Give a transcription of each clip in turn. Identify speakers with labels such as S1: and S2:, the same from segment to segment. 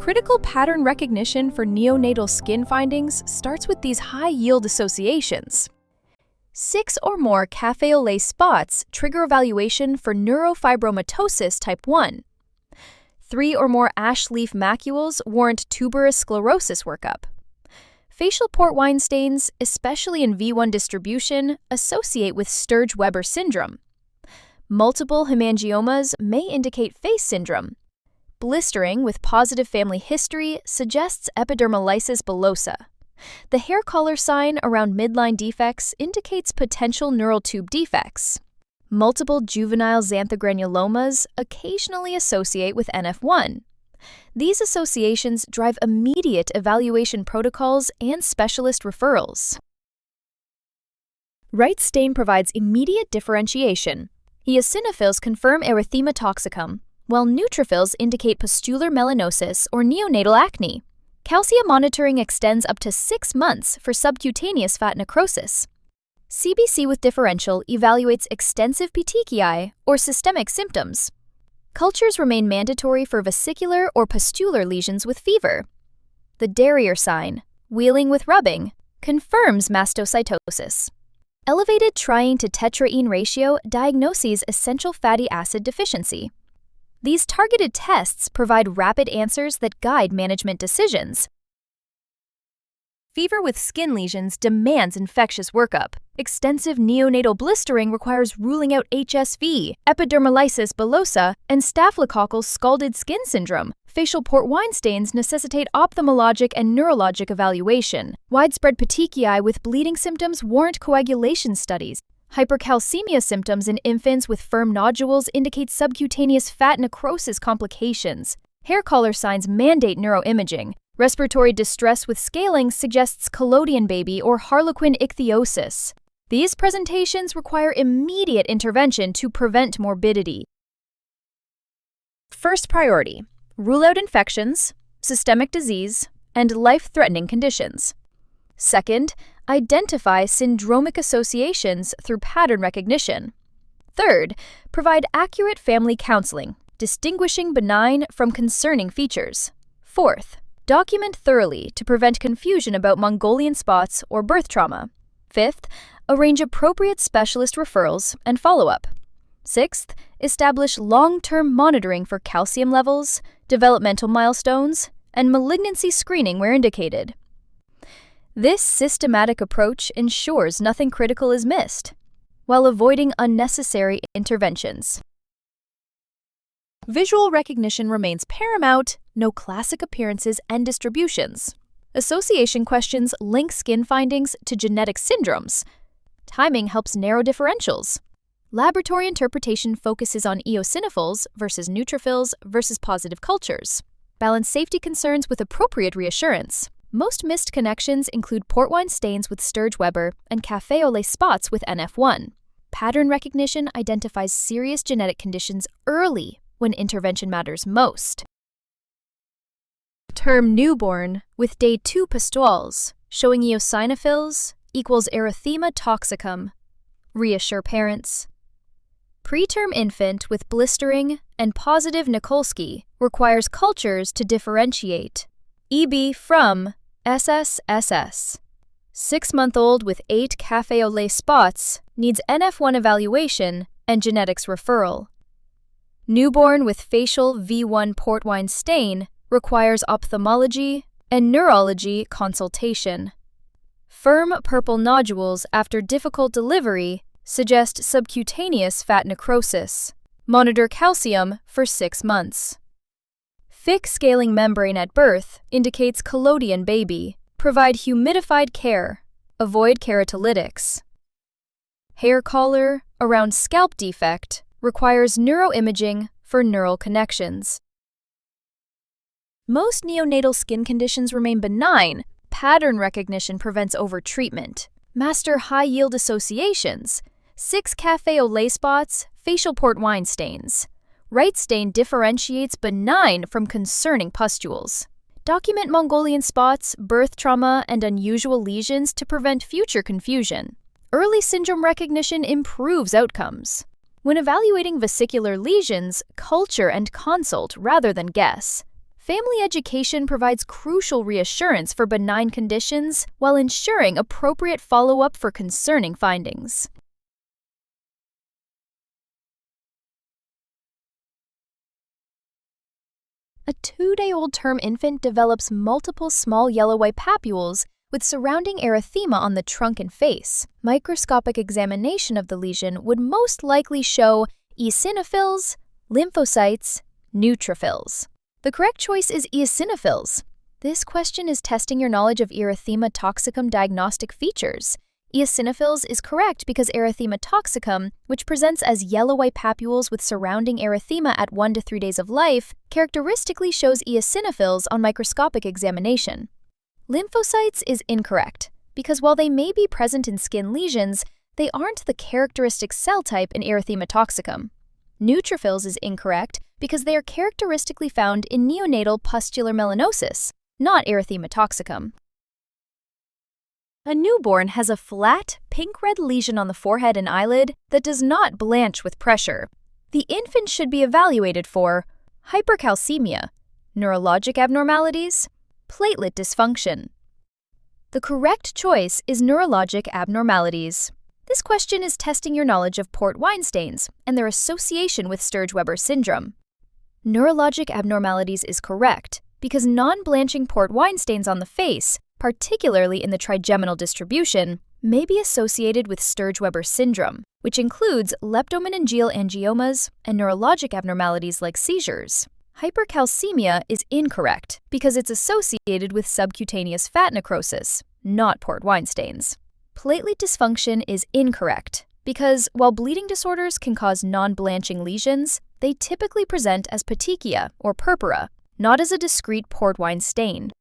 S1: Critical pattern recognition for neonatal skin findings starts with these high-yield associations. 6 or more café-au-lait spots trigger evaluation for neurofibromatosis type 1. 3 or more ash leaf macules warrant tuberous sclerosis workup. Facial port wine stains, especially in V1 distribution, associate with Sturge-Weber syndrome. Multiple hemangiomas may indicate face syndrome. Blistering with positive family history suggests epidermolysis bullosa. The hair color sign around midline defects indicates potential neural tube defects. Multiple juvenile xanthogranulomas occasionally associate with NF1. These associations drive immediate evaluation protocols and specialist referrals. Wright stain provides immediate differentiation. Eosinophils confirm erythema toxicum, while neutrophils indicate pustular melanosis or neonatal acne. Calcium monitoring extends up to 6 months for subcutaneous fat necrosis. CBC with differential evaluates extensive petechiae or systemic symptoms. Cultures remain mandatory for vesicular or pustular lesions with fever. The Derrier sign, wheeling with rubbing, confirms mastocytosis. Elevated triene to tetraene ratio diagnoses essential fatty acid deficiency. These targeted tests provide rapid answers that guide management decisions. Fever with skin lesions demands infectious workup. Extensive neonatal blistering requires ruling out HSV, epidermolysis bullosa, and staphylococcal scalded skin syndrome. Facial port wine stains necessitate ophthalmologic and neurologic evaluation. Widespread petechiae with bleeding symptoms warrant coagulation studies. Hypercalcemia symptoms in infants with firm nodules indicate subcutaneous fat necrosis complications. Hair color signs mandate neuroimaging. Respiratory distress with scaling suggests collodion baby or harlequin ichthyosis. These presentations require immediate intervention to prevent morbidity. First priority: rule out infections, systemic disease, and life-threatening conditions. Second, identify syndromic associations through pattern recognition. Third, provide accurate family counseling, distinguishing benign from concerning features. Fourth, document thoroughly to prevent confusion about Mongolian spots or birth trauma. Fifth, arrange appropriate specialist referrals and follow-up. Sixth, establish long-term monitoring for calcium levels, developmental milestones, and malignancy screening where indicated. This systematic approach ensures nothing critical is missed, while avoiding unnecessary interventions. Visual recognition remains paramount, no classic appearances and distributions. Association questions link skin findings to genetic syndromes. Timing helps narrow differentials. Laboratory interpretation focuses on eosinophils versus neutrophils versus positive cultures. Balance safety concerns with appropriate reassurance. Most missed connections include port wine stains with Sturge-Weber and café-au-lait spots with NF1. Pattern recognition identifies serious genetic conditions early when intervention matters most. Term newborn with day 2 pustules showing eosinophils equals erythema toxicum. Reassure parents. Preterm infant with blistering and positive Nikolsky requires cultures to differentiate. EB from SSSS. 6-month-old with 8 café-au-lait spots needs NF1 evaluation and genetics referral. Newborn with facial V1 port wine stain requires ophthalmology and neurology consultation. Firm purple nodules after difficult delivery suggest subcutaneous fat necrosis. Monitor calcium for 6 months. Thick scaling membrane at birth indicates collodion baby. Provide humidified care. Avoid keratolytics. Hair color around scalp defect requires neuroimaging for neural connections. Most neonatal skin conditions remain benign. Pattern recognition prevents overtreatment. Master high-yield associations. 6 café-au-lait spots, facial port wine stains. Wright stain differentiates benign from concerning pustules. Document Mongolian spots, birth trauma, and unusual lesions to prevent future confusion. Early syndrome recognition improves outcomes. When evaluating vesicular lesions, culture and consult rather than guess. Family education provides crucial reassurance for benign conditions while ensuring appropriate follow-up for concerning findings. A 2-day-old term infant develops multiple small yellow white papules with surrounding erythema on the trunk and face. Microscopic examination of the lesion would most likely show eosinophils, lymphocytes, neutrophils. The correct choice is eosinophils. This question is testing your knowledge of erythema toxicum diagnostic features. Eosinophils is correct because erythema toxicum, which presents as yellow-white papules with surrounding erythema at 1 to 3 days of life, characteristically shows eosinophils on microscopic examination. Lymphocytes is incorrect because while they may be present in skin lesions, they aren't the characteristic cell type in erythema toxicum. Neutrophils is incorrect because they are characteristically found in neonatal pustular melanosis, not erythema toxicum. A newborn has a flat, pink-red lesion on the forehead and eyelid that does not blanch with pressure. The infant should be evaluated for hypercalcemia, neurologic abnormalities, platelet dysfunction. The correct choice is neurologic abnormalities. This question is testing your knowledge of port wine stains and their association with Sturge-Weber syndrome. Neurologic abnormalities is correct because non-blanching port wine stains on the face, particularly in the trigeminal distribution, may be associated with Sturge-Weber syndrome, which includes leptomeningeal angiomas and neurologic abnormalities like seizures. Hypercalcemia is incorrect because it's associated with subcutaneous fat necrosis, not port wine stains. Platelet dysfunction is incorrect because while bleeding disorders can cause non-blanching lesions, they typically present as petechia or purpura, not as a discrete port wine stain.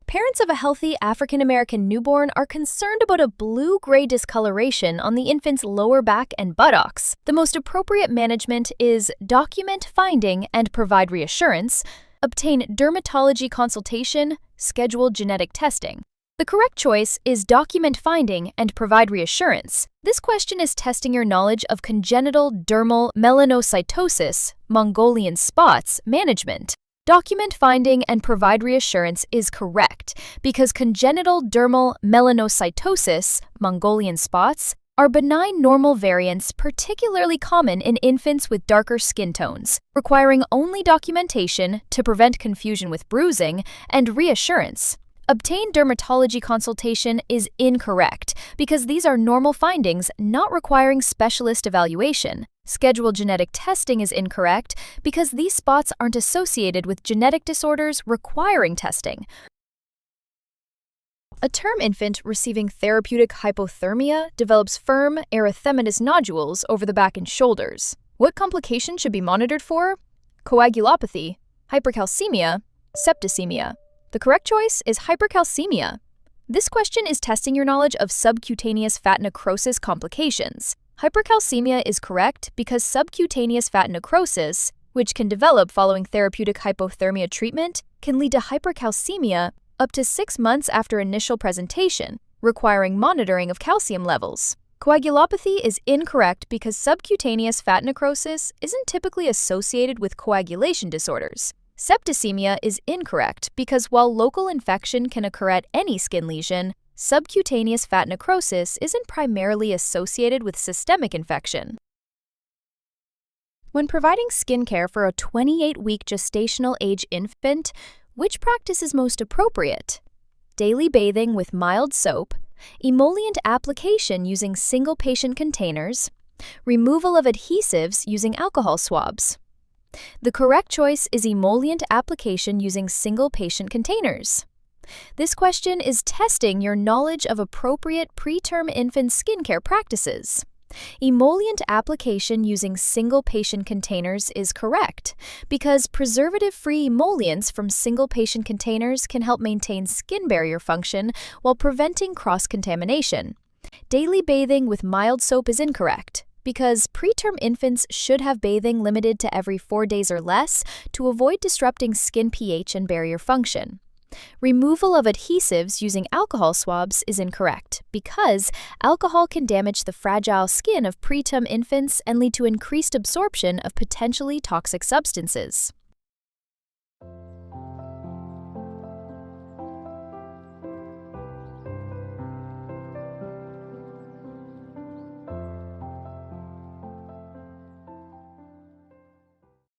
S1: Parents of a healthy African-American newborn are concerned about a blue-gray discoloration on the infant's lower back and buttocks. The most appropriate management is document finding and provide reassurance, obtain dermatology consultation, schedule genetic testing. The correct choice is document finding and provide reassurance. This question is testing your knowledge of congenital dermal melanocytosis, Mongolian spots, management. Document finding and provide reassurance is correct because congenital dermal melanocytosis, Mongolian spots, are benign normal variants particularly common in infants with darker skin tones, requiring only documentation to prevent confusion with bruising and reassurance. Obtain dermatology consultation is incorrect because these are normal findings not requiring specialist evaluation. Schedule genetic testing is incorrect because these spots aren't associated with genetic disorders requiring testing. A term infant receiving therapeutic hypothermia develops firm erythematous nodules over the back and shoulders. What complication should be monitored for? Coagulopathy, hypercalcemia, septicemia. The correct choice is hypercalcemia. This question is testing your knowledge of subcutaneous fat necrosis complications. Hypercalcemia is correct because subcutaneous fat necrosis, which can develop following therapeutic hypothermia treatment, can lead to hypercalcemia up to 6 months after initial presentation, requiring monitoring of calcium levels. Coagulopathy is incorrect because subcutaneous fat necrosis isn't typically associated with coagulation disorders. Septicemia is incorrect because while local infection can occur at any skin lesion, subcutaneous fat necrosis isn't primarily associated with systemic infection. When providing skincare for a 28-week gestational age infant, which practice is most appropriate? Daily bathing with mild soap, emollient application using single patient containers, removal of adhesives using alcohol swabs. The correct choice is emollient application using single patient containers. This question is testing your knowledge of appropriate preterm infant skincare practices. Emollient application using single patient containers is correct because preservative-free emollients from single patient containers can help maintain skin barrier function while preventing cross-contamination. Daily bathing with mild soap is incorrect because preterm infants should have bathing limited to every 4 days or less to avoid disrupting skin pH and barrier function. Removal of adhesives using alcohol swabs is incorrect because alcohol can damage the fragile skin of preterm infants and lead to increased absorption of potentially toxic substances.